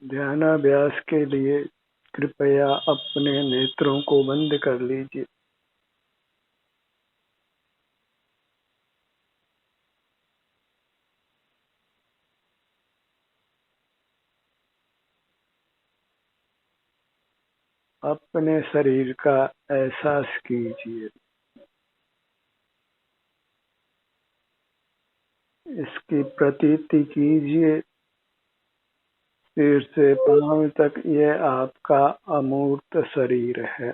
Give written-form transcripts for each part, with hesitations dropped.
ध्यानाभ्यास के लिए कृपया अपने नेत्रों को बंद कर लीजिए। अपने शरीर का एहसास कीजिए। इसकी प्रतीति कीजिए। सिर से पांव तक यह आपका अमूर्त शरीर है,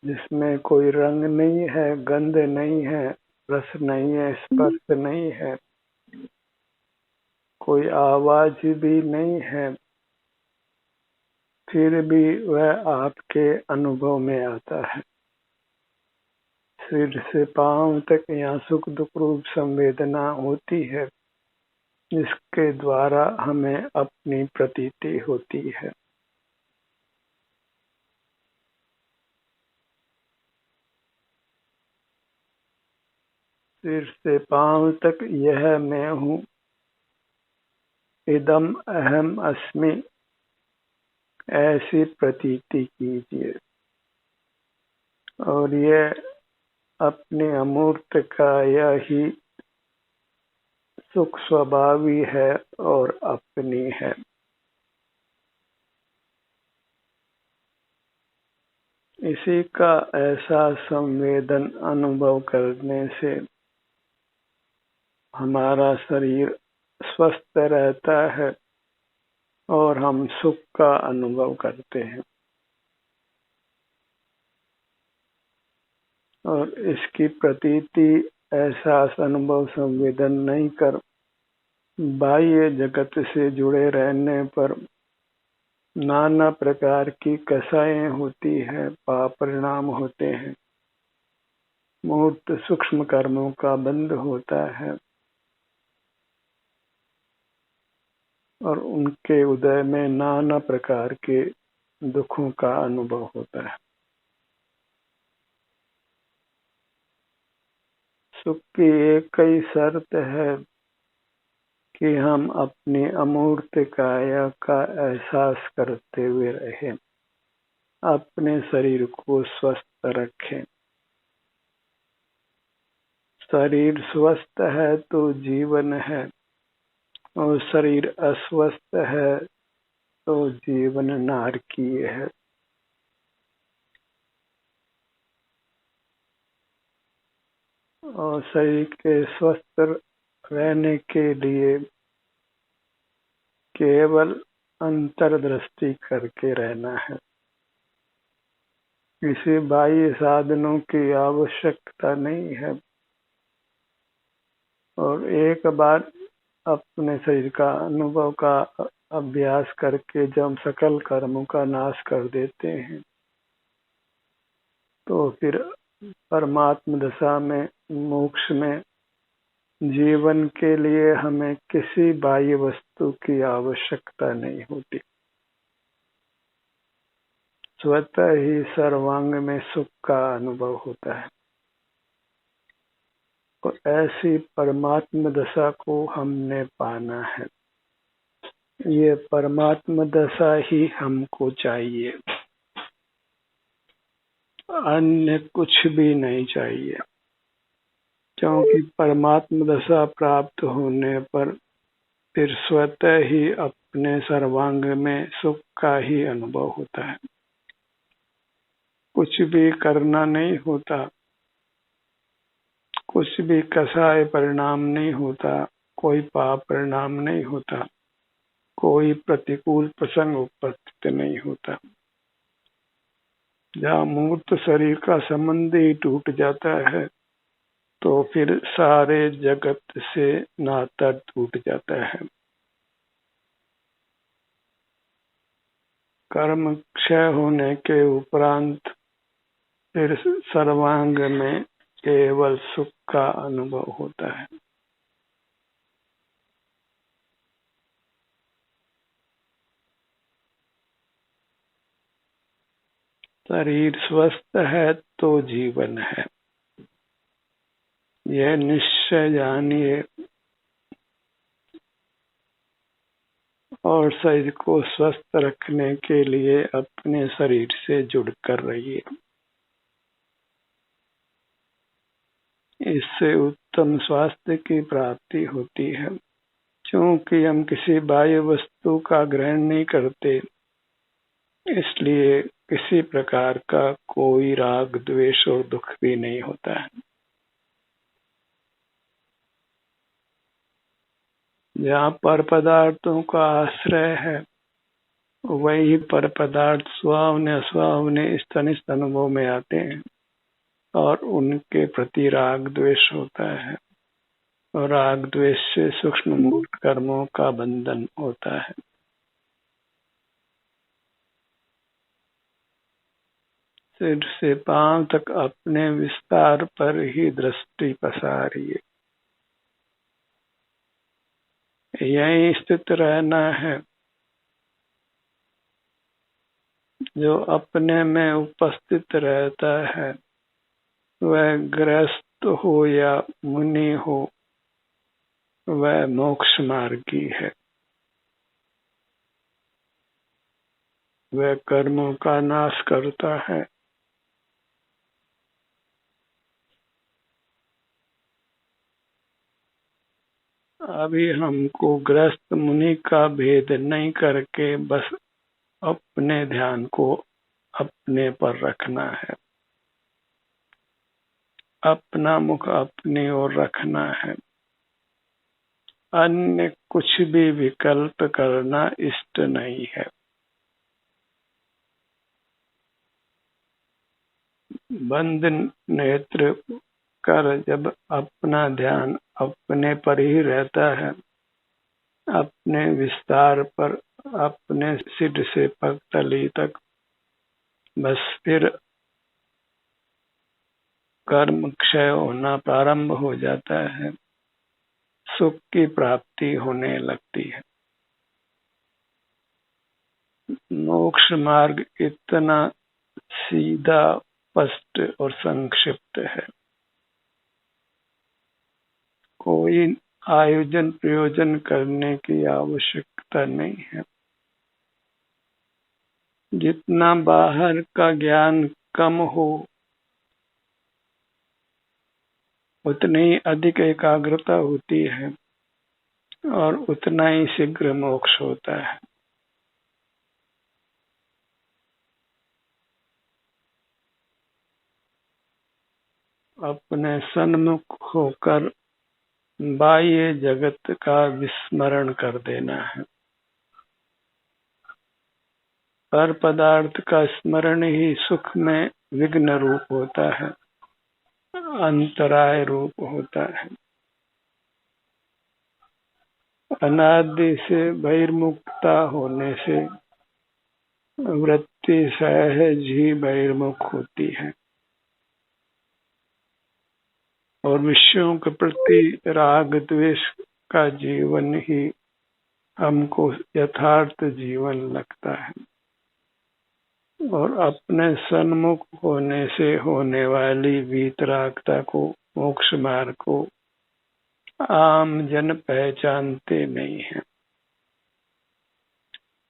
जिसमें कोई रंग नहीं है, गंध नहीं है, रस नहीं है, स्पर्श नहीं है, कोई आवाज भी नहीं है, फिर भी वह आपके अनुभव में आता है। सिर से पांव तक यहाँ सुख दुख रूप संवेदना होती है, जिसके द्वारा हमें अपनी प्रतीति होती है। सिर से पांव तक यह मैं हूँ, इदम अहम अस्मि, ऐसी प्रतीति कीजिए। और यह अपने अमूर्त का यही सुख स्वभावी है और अपनी है। इसी का ऐसा संवेदन अनुभव करने से हमारा शरीर स्वस्थ रहता है और हम सुख का अनुभव करते हैं। और इसकी प्रतीति एहसास अनुभव संवेदन नहीं कर बाह्य जगत से जुड़े रहने पर नाना प्रकार की कसाएं होती है, पाप परिणाम होते हैं, मूर्त सूक्ष्म कर्मों का बंध होता है और उनके उदय में नाना प्रकार के दुखों का अनुभव होता है। सुख की एक ही शर्त है कि हम अपनी अमूर्त काया का एहसास करते हुए रहें, अपने शरीर को स्वस्थ रखें। शरीर स्वस्थ है तो जीवन है, और शरीर अस्वस्थ है तो जीवन नारकीय है। और शरीर के स्वस्थ रहने के लिए केवल अंतर्दृष्टि करके रहना है। किसी बाह्य साधनों की आवश्यकता नहीं है। और एक बार अपने शरीर का अनुभव का अभ्यास करके जब सकल कर्मों का नाश कर देते हैं, तो फिर परमात्म दशा में, मोक्ष में जीवन के लिए हमें किसी बाह्य वस्तु की आवश्यकता नहीं होती। स्वतः ही सर्वांग में सुख का अनुभव होता है। और ऐसी परमात्म दशा को हमने पाना है। ये परमात्म दशा ही हमको चाहिए, अन्य कुछ भी नहीं चाहिए। क्योंकि परमात्म दशा प्राप्त होने पर फिर स्वतः ही अपने सर्वांग में सुख का ही अनुभव होता है। कुछ भी करना नहीं होता, कुछ भी कसाय परिणाम नहीं होता, कोई पाप परिणाम नहीं होता, कोई प्रतिकूल प्रसंग उपस्थित नहीं होता। जहाँ मूर्त शरीर का संबंध ही टूट जाता है, तो फिर सारे जगत से नाता टूट जाता है। कर्म क्षय होने के उपरांत फिर सर्वांग में केवल सुख का अनुभव होता है। शरीर स्वस्थ है तो जीवन है, यह निश्चय जानिए। और शरीर को स्वस्थ रखने के लिए अपने शरीर से जुड़कर रहिए। इससे उत्तम स्वास्थ्य की प्राप्ति होती है। क्योंकि हम किसी बाह्य वस्तु का ग्रहण नहीं करते, इसलिए किसी प्रकार का कोई राग, द्वेष और दुख भी नहीं होता है। जहाँ पर पदार्थों का आश्रय है, वही पर पदार्थ स्वावने अस्वावने स्तनिष्ठ अनुभव में आते हैं और उनके प्रति राग द्वेष होता है, और राग द्वेष से सूक्ष्म मूल कर्मों का बंधन होता है। सिर से पांव तक अपने विस्तार पर ही दृष्टि पसारिए। यहीं स्थित रहना है। जो अपने में उपस्थित रहता है, वह गृहस्थ हो या मुनि हो, वह मोक्ष मार्गी है। वह कर्मों का नाश करता है। अभी हमको गृहस्थ मुनि का भेद नहीं करके बस अपने ध्यान को अपने पर रखना है। अपना मुख अपनी ओर रखना है। अन्य कुछ भी विकल्प करना इष्ट नहीं है। बंद नेत्र कर जब अपना ध्यान अपने पर ही रहता है, अपने विस्तार पर, अपने सिर से पग तली तक, बस फिर कर्म क्षय होना प्रारंभ हो जाता है। सुख की प्राप्ति होने लगती है। मोक्ष मार्ग इतना सीधा, स्पष्ट और संक्षिप्त है। कोई आयोजन प्रयोजन करने की आवश्यकता नहीं है। जितना बाहर का ज्ञान कम हो, उतनी अधिक एकाग्रता होती है और उतना ही शीघ्र मोक्ष होता है। अपने सन्मुख होकर बाह्य जगत का विस्मरण कर देना है। पर पदार्थ का स्मरण ही सुख में विघ्न रूप होता है, अंतराय रूप होता है। अनादि से बहिर्मुखता होने से वृत्ति सहज ही बहिर्मुख होती है और विषयों के प्रति राग द्वेष का जीवन ही हमको यथार्थ जीवन लगता है। और अपने सन्मुख होने से होने वाली वीतरागता को, मोक्ष मार्ग को आम जन पहचानते नहीं है।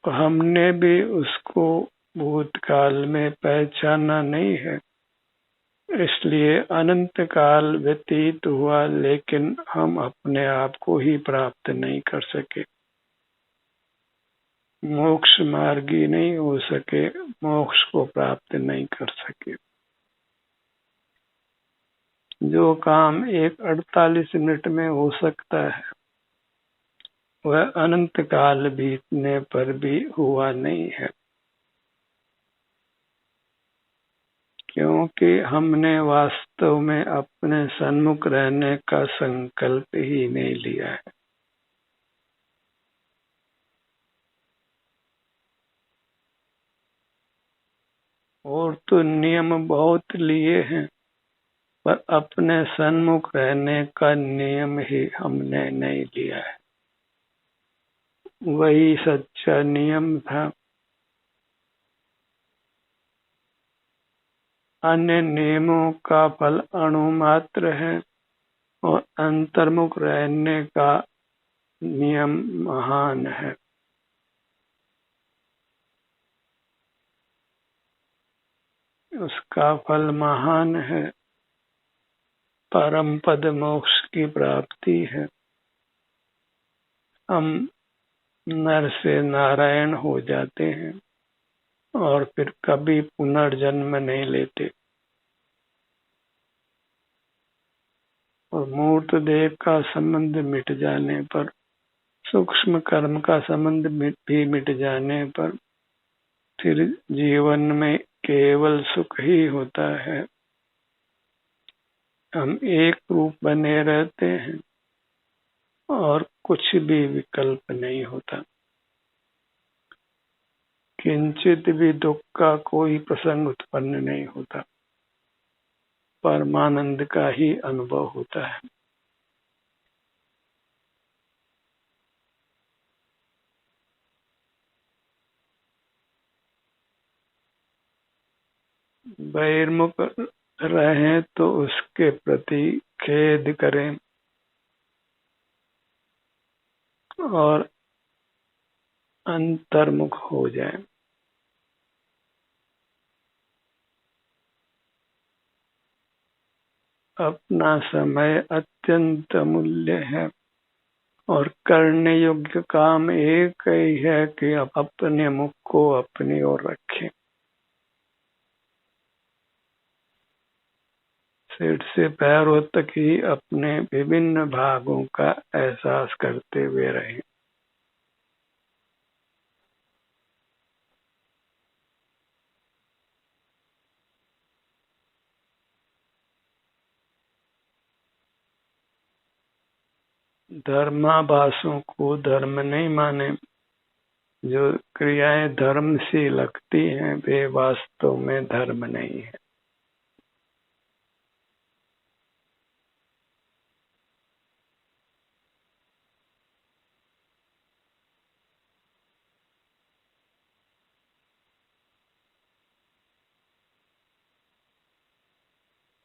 हमने भी उसको भूतकाल में पहचाना नहीं है, इसलिए अनंत काल व्यतीत हुआ, लेकिन हम अपने आप को ही प्राप्त नहीं कर सके। मोक्ष मार्गी नहीं हो सके, मोक्ष को प्राप्त नहीं कर सके। जो काम 48 मिनट में हो सकता है, वह अनंत काल बीतने पर भी हुआ नहीं है, क्योंकि हमने वास्तव में अपने सन्मुख रहने का संकल्प ही नहीं लिया है। और तो नियम बहुत लिए हैं, पर अपने सन्मुख रहने का नियम ही हमने नहीं लिया है। वही सच्चा नियम था। अन्य नियमों का फल अणु मात्र है और अंतर्मुख रहने का नियम महान है। उसका फल महान है, परम पद मोक्ष की प्राप्ति है। हम नर से नारायण हो जाते हैं और फिर कभी पुनर्जन्म नहीं लेते। और मूर्त देह का संबंध मिट जाने पर, सूक्ष्म कर्म का संबंध भी मिट जाने पर फिर जीवन में केवल सुख ही होता है। हम एक रूप बने रहते हैं और कुछ भी विकल्प नहीं होता। किंचित भी दुख का कोई प्रसंग उत्पन्न नहीं होता, परमानंद का ही अनुभव होता है। बहिर्मुख रहें तो उसके प्रति खेद करें और अंतर्मुख हो जाएं। अपना समय अत्यंत अमूल्य है और करने योग्य काम एक ही है कि अपने मुख को अपनी ओर रखें। सिर से पैरों तक ही अपने विभिन्न भागों का एहसास करते हुए रहें। धर्माभासों को धर्म नहीं माने। जो क्रियाएं धर्म सी लगती हैं वे वास्तव में धर्म नहीं है।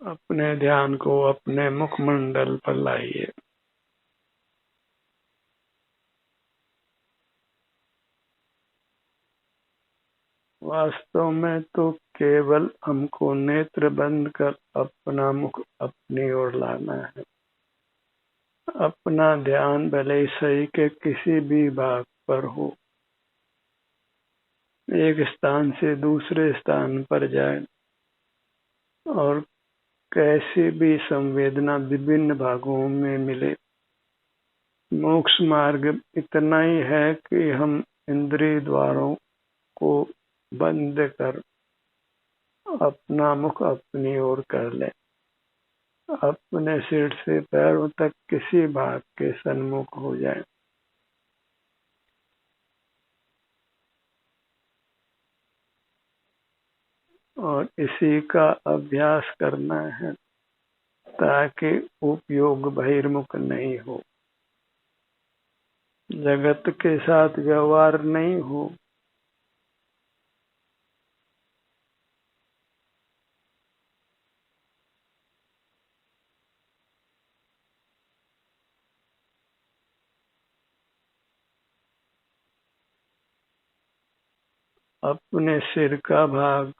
अपने ध्यान को अपने मुखमंडल पर लाइए। वास्तव में तो केवल हमको नेत्र बंद कर अपना मुख अपनी ओर लाना है। अपना ध्यान भले ही शरीर के किसी भी भाग पर हो, एक स्थान से दूसरे स्थान पर जाए और कैसी भी संवेदना विभिन्न भागों में मिले। मोक्ष मार्ग इतना ही है कि हम इंद्रिय द्वारों को बंद कर अपना मुख अपनी ओर कर लें। अपने सिर से पैरों तक किसी भाग के सन्मुख हो जाए और इसी का अभ्यास करना है ताकि उपयोग बहिर्मुख नहीं हो, जगत के साथ व्यवहार नहीं हो। अपने सिर का भाग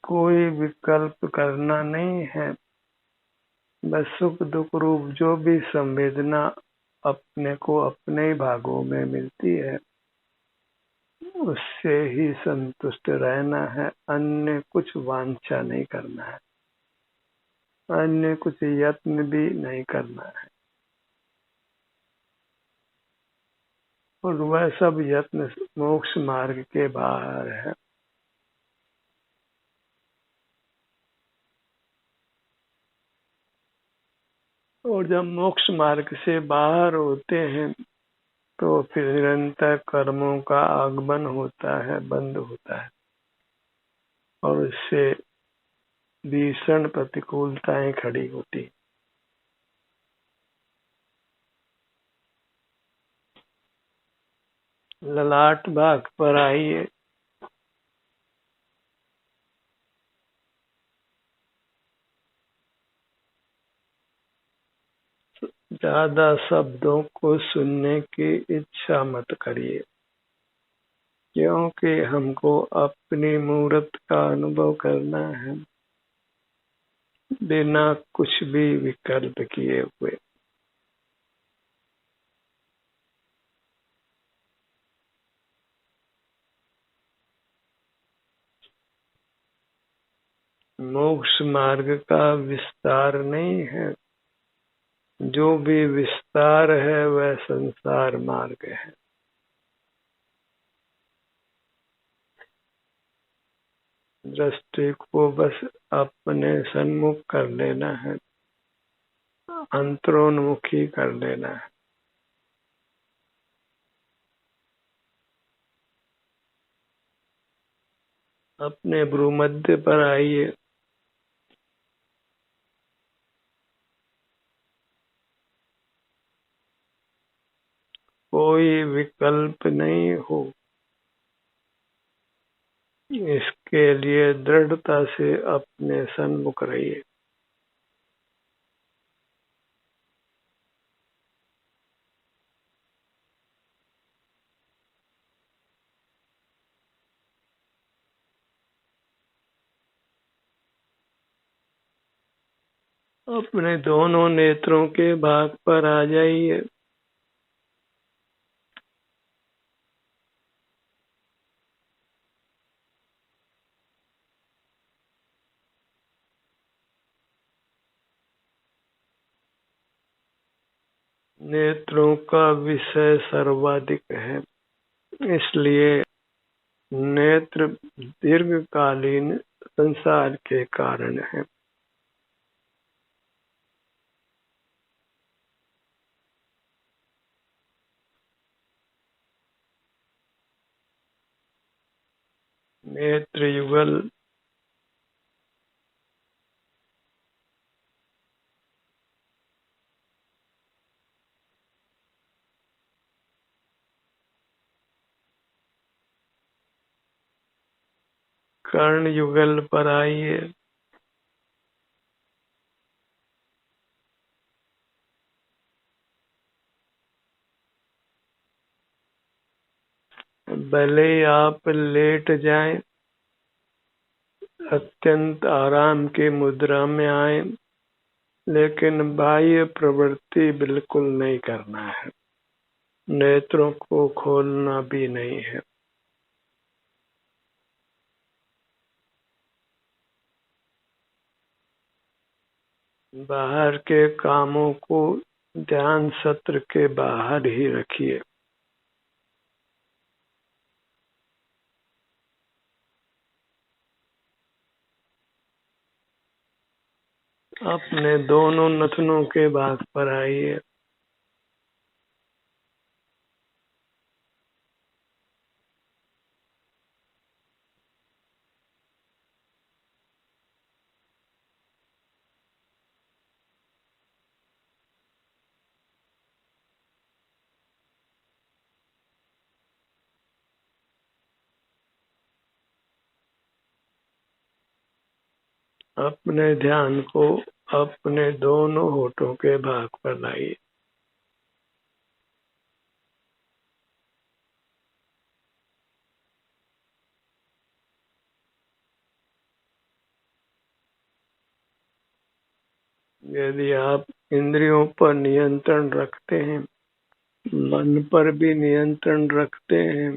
कोई विकल्प करना नहीं है। बस सुख दुख रूप जो भी संवेदना अपने को अपने भागों में मिलती है उससे ही संतुष्ट रहना है। अन्य कुछ वांछा नहीं करना है, अन्य कुछ यत्न भी नहीं करना है। और वह सब यत्न मोक्ष मार्ग के बाहर है। और जब मोक्ष मार्ग से बाहर होते हैं तो फिर निरंतर कर्मों का आगमन होता है, बंद होता है और उससे भीषण प्रतिकूलताएं खड़ी होती। ललाट भाग पर आइए। ज्यादा शब्दों को सुनने की इच्छा मत करिए, क्योंकि हमको अपनी मूर्त का अनुभव करना है बिना कुछ भी विकल्प किए हुए। मोक्ष मार्ग का विस्तार नहीं है, जो भी विस्तार है वह संसार मार्ग है। दृष्टि को बस अपने सन्मुख कर लेना है, अंतरोन्मुखी कर लेना है। अपने भ्रूमध्य पर आइए, कोई विकल्प नहीं हो, इसके लिए दृढ़ता से अपने सन्मुख रहिए। अपने दोनों नेत्रों के भाग पर आ जाइए। नेत्रों का विषय सर्वाधिक है, इसलिए नेत्र दीर्घकालीन संसार के कारण है। नेत्र युगल कर्ण युगल पर आइए। भले आप लेट जाएं, अत्यंत आराम की मुद्रा में आए, लेकिन बाह्य प्रवृत्ति बिल्कुल नहीं करना है, नेत्रों को खोलना भी नहीं है। बाहर के कामों को ध्यान सत्र के बाहर ही रखिए। अपने दोनों नथनों के भाग पर आइए। अपने ध्यान को अपने दोनों होठों के भाग पर लाइए। यदि आप इंद्रियों पर नियंत्रण रखते हैं, मन पर भी नियंत्रण रखते हैं,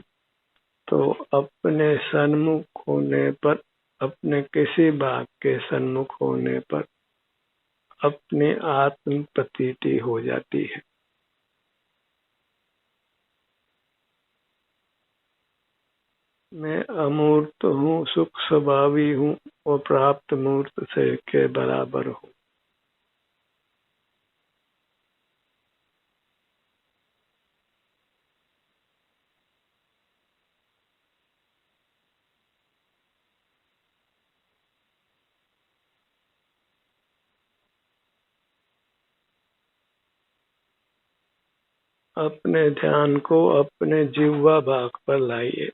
तो अपने सन्मुख होने पर, अपने किसी भाग के सन्मुख होने पर अपनी आत्म प्रतीति हो जाती है। मैं अमूर्त हूँ, सुख स्वभावी हूँ और प्राप्त मूर्त से के बराबर हूँ। अपने ध्यान को अपने जिह्वा भाग पर लाइए।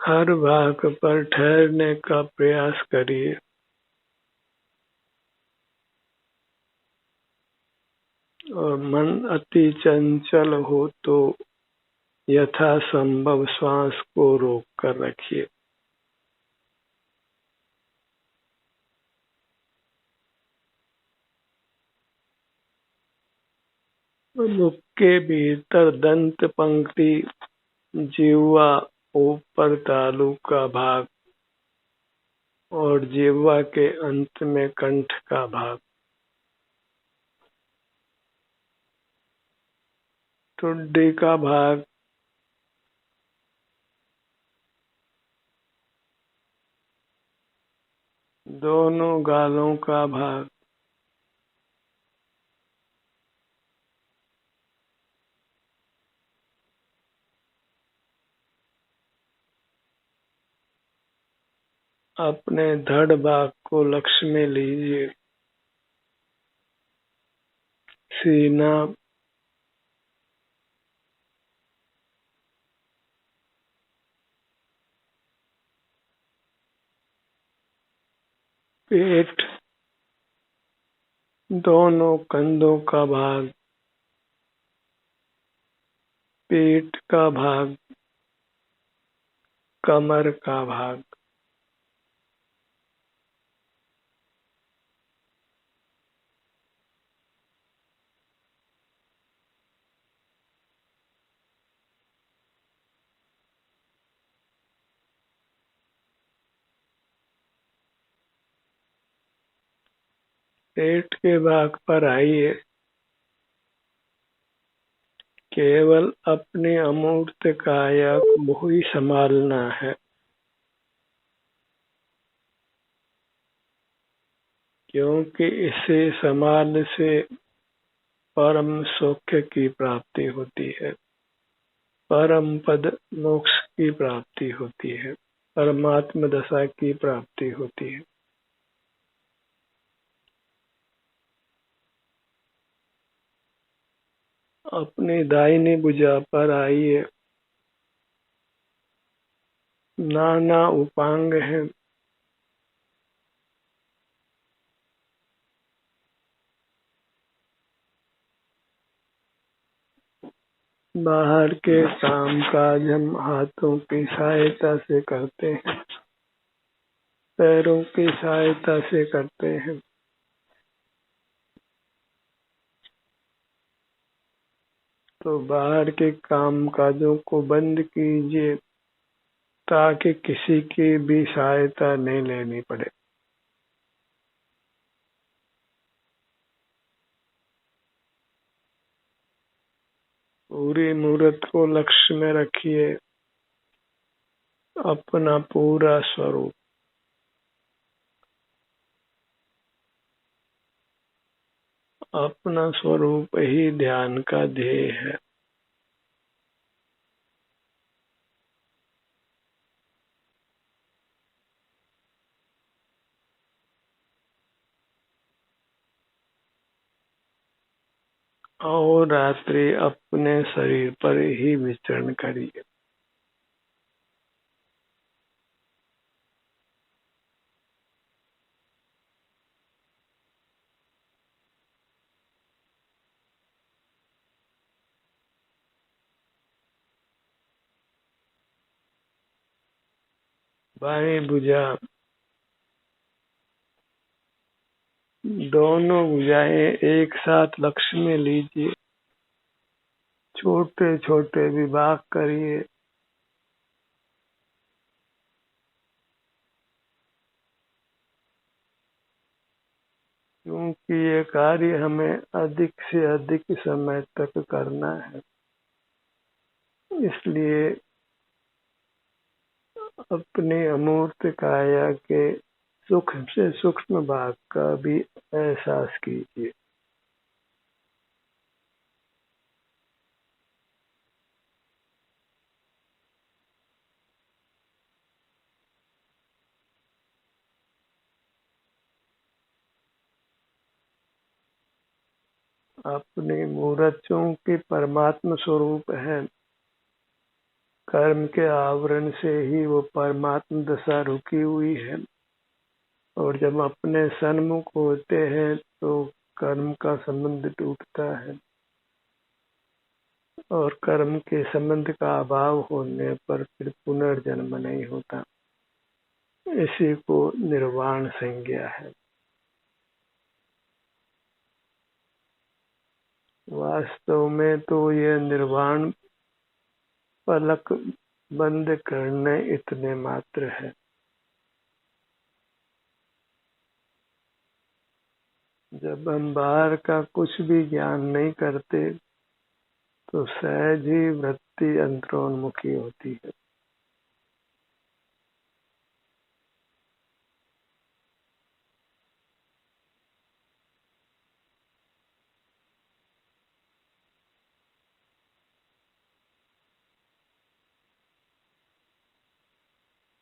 हर भाग पर ठहरने का प्रयास करिए। और मन अति चंचल हो तो यथा संभव श्वास को रोक कर रखिए। मुख के भीतर दंत पंक्ति, जिह्वा, ऊपर तालू का भाग और जिह्वा के अंत में कंठ का भाग, ठुड्डी का भाग, दोनों गालों का भाग, अपने धड़ भाग को लक्ष्य में लीजिए। सीना, पेट, दोनों कंधों का भाग, पेट का भाग, कमर का भाग, पेट के भाग पर आइए। केवल अपनी अमूर्त काया को ही संभालना है, क्योंकि इसे संभालने से परम सौख्य की प्राप्ति होती है, परम पद मोक्ष की प्राप्ति होती है, परमात्म दशा की प्राप्ति होती है। अपनी दाहिनी भुजा पर आइए। नाना उपांग है। बाहर के काम काज हम हाथों की सहायता से करते हैं, पैरों की सहायता से करते हैं। तो बाहर के काम काजों को बंद कीजिए ताकि किसी की भी सहायता नहीं लेनी पड़े। पूरी मूर्त को लक्ष्य में रखिए, अपना पूरा स्वरूप। अपना स्वरूप ही ध्यान का ध्येय है। और रात्रि अपने शरीर पर ही विचरण करिए। बाएं भुजा, दोनों भुजाएं एक साथ लक्ष्य में लीजिए। छोटे छोटे विभाग करिए। क्योंकि ये कार्य हमें अधिक से अधिक समय तक करना है, इसलिए अपने अमूर्त काया के सूक्ष्म से सूक्ष्म भाग का भी एहसास कीजिए। अपनी मूर्त चूंकि परमात्म स्वरूप है, कर्म के आवरण से ही वो परमात्म दशा रुकी हुई है। और जब अपने सन्मुख होते हैं तो कर्म का संबंध टूटता है और कर्म के संबंध का अभाव होने पर फिर पुनर्जन्म नहीं होता। इसी को निर्वाण संज्ञा है। वास्तव में तो यह निर्वाण पलक बंद करने इतने मात्र है। जब हम बाहर का कुछ भी ज्ञान नहीं करते तो सहज ही वृत्ति अंतरोन्मुखी होती है।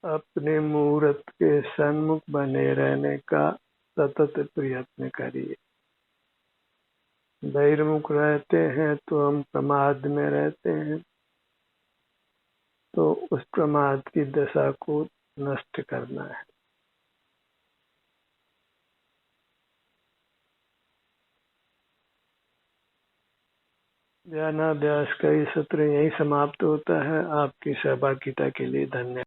अपने मूर्त के सन्मुख बने रहने का सतत प्रयत्न करिए। बहिर्मुख रहते हैं तो हम प्रमाद में रहते हैं, तो उस प्रमाद की दशा को नष्ट करना है। ज्ञानाभ्यास का ये सत्र यहीं समाप्त होता है। आपकी सहभागिता के लिए धन्यवाद।